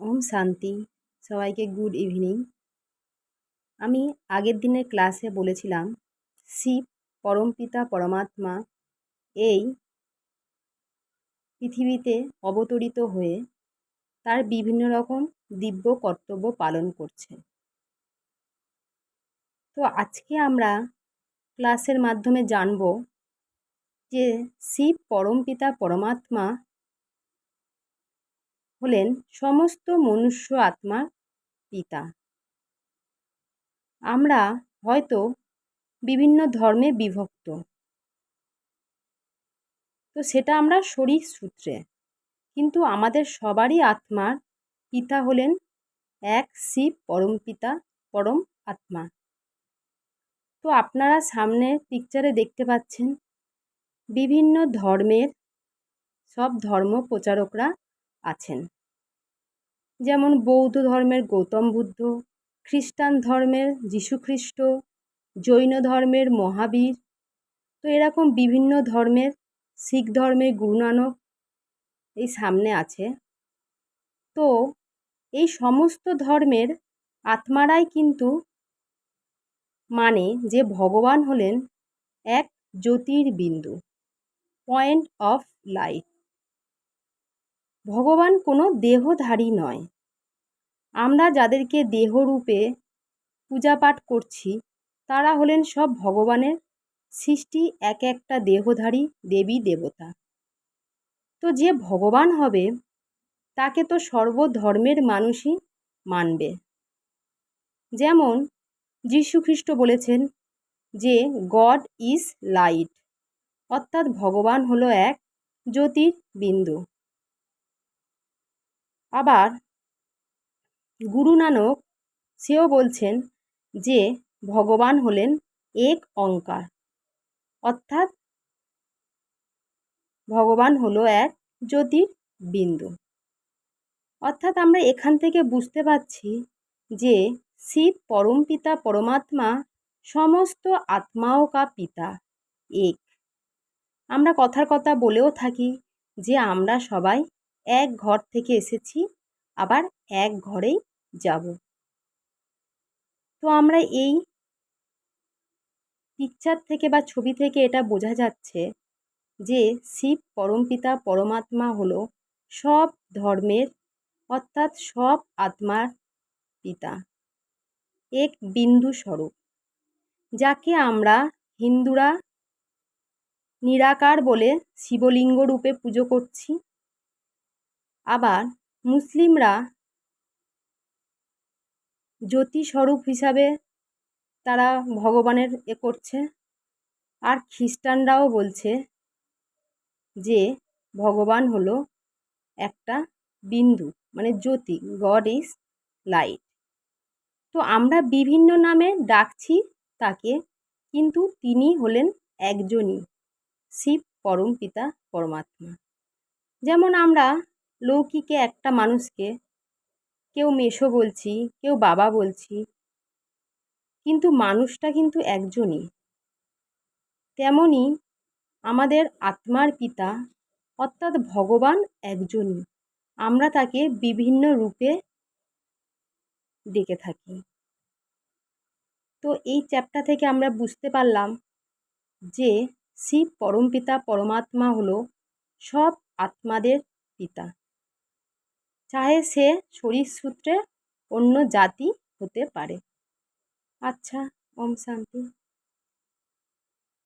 ওম শান্তি। সবাইকে good evening. আমি আগের দিনের ক্লাসে বলেছিলাম শিব পরমপিতা পরমাত্মা এই পৃথিবীতে অবতরিত হয়ে তার বিভিন্ন রকম দিব্য কর্তব্য পালন করছে। তো আজকে আমরা ক্লাসের মাধ্যমে জানব যে শিব পরমপিতা পরমাত্মা হলেন সমস্ত মনুষ্য আত্মার পিতা। আমরা হয়তো বিভিন্ন ধর্মে বিভক্ত, তো সেটা আমরা শরীর সূত্রে, কিন্তু আমাদের সবারই আত্মার পিতা হলেন এক শিব পরমপিতা পরম আত্মা। তো আপনারা সামনে পিকচারে দেখতে পাচ্ছেন বিভিন্ন ধর্মের সব ধর্ম প্রচারকরা আছেন, যেমন বৌদ্ধ ধর্মের গৌতম বুদ্ধ, খ্রিস্টান ধর্মের যীশুখ্রিস্ট, জৈন ধর্মের মহাবীর, তো এরকম বিভিন্ন ধর্মের, শিখ ধর্মের গুরু নানক এই সামনে আছে। তো এই সমস্ত ধর্মের আত্মারাই কিন্তু মানে যে ভগবান হলেন এক জ্যোতির্বিন্দু, পয়েন্ট অফ লাইট। ভগবান কোনো দেহধারী নয়। আমরা যাদেরকে দেহরূপে পূজা পাঠ করছি তারা হলেন সব ভগবানের সৃষ্টি, এক একটা দেহধারী দেবী দেবতা। তো যে ভগবান হবে তাকে তো সর্বধর্মের মানুষই মানবে। যেমন যীশুখ্রিস্ট বলেছেন যে গড ইজ লাইট, অর্থাৎ ভগবান হলো এক জ্যোতির্বিন্দু। আবার গুরু নানক সেও বলছেন যে ভগবান হলেন এক ওঙ্কার, অর্থাৎ ভগবান হলো এক জ্যোতির্বিন্দু। অর্থাৎ আমরা এখান থেকে বুঝতে পারছি যে শিব পরমপিতা পরমাত্মা সমস্ত আত্মাও কা পিতা এক। আমরা কথার কথা বলেও থাকি যে আমরা সবাই এক ঘর থেকে এসেছি, আবার এক ঘরেই যাব। তো আমরা এই পিকচার থেকে বা ছবি থেকে এটা বোঝা যাচ্ছে যে শিব পরমপিতা পরমাত্মা হলো সব ধর্মের, অর্থাৎ সব আত্মার পিতা, এক বিন্দু স্বরূপ, যাকে আমরা হিন্দুরা নিরাকার বলে শিবলিঙ্গ রূপে পুজো করছি। আবার মুসলিমরা জ্যোতি স্বরূপ হিসাবে তারা ভগবানের করছে। আর খ্রিস্টানরাও বলছে যে ভগবান হলো একটা বিন্দু, মানে জ্যোতি, গড ইজ লাইট। তো আমরা বিভিন্ন নামে ডাকছি তাকে, কিন্তু তিনি হলেন একজনই, শিব পরমপিতা পরমাত্মা। যেমন আমরা লৌকিকে একটা মানুষকে কেউ মেসো বলছি, কেউ বাবা বলছি, কিন্তু মানুষটা কিন্তু একজনই। তেমনি আমাদের আত্মার পিতা অর্থাৎ ভগবান একজনই, আমরা তাকে বিভিন্ন রূপে ডেকে থাকি। তো এই চ্যাপ্টার থেকে আমরা বুঝতে পারলাম যে শিব পরমপিতা পরমাত্মা হলো সব আত্মাদের পিতা, চাহে সে শরীর সূত্রে অন্য জাতি হতে পারে। আচ্ছা, ওম শান্তি।